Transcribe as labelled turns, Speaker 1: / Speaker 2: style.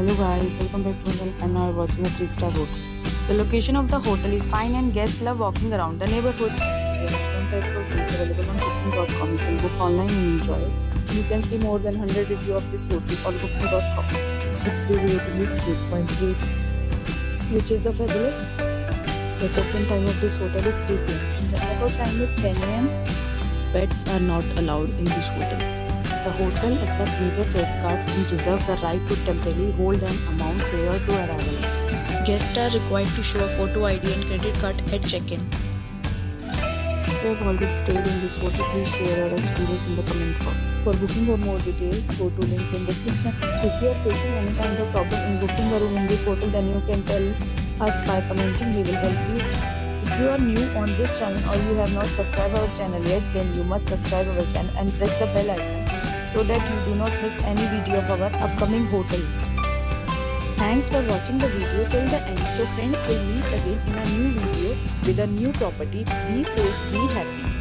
Speaker 1: Hello guys, welcome back to my channel and now you're watching a 3-star hotel. The location of the hotel is fine and guests love walking around the neighborhood. There are different types of rooms available on booking.com. You can book online and enjoy it. You can see more than 100 reviews of this hotel on booking.com. Its review rating is 8.8, which is the fabulous. The check-in time of this hotel is 3 p.m. and the check-out time is 10 a.m. Pets are not allowed in this hotel. The hotel accepts major credit cards and reserves the right to temporarily hold an amount prior to arrival. Guests are required to show a photo ID and credit card at check-in. If you have already stayed in this hotel, please share your experience in the comment box. For booking or more details, go to links in description. If you are facing any kind of problem in booking a room in this hotel, then you can tell us by commenting. We will help you. If you are new on this channel or you have not subscribed our channel yet, then you must subscribe our channel and press the bell icon so that you do not miss any video of our upcoming hotel. Thanks for watching the video till the end. So friends, will meet again in a new video with a new property. Be safe, be happy.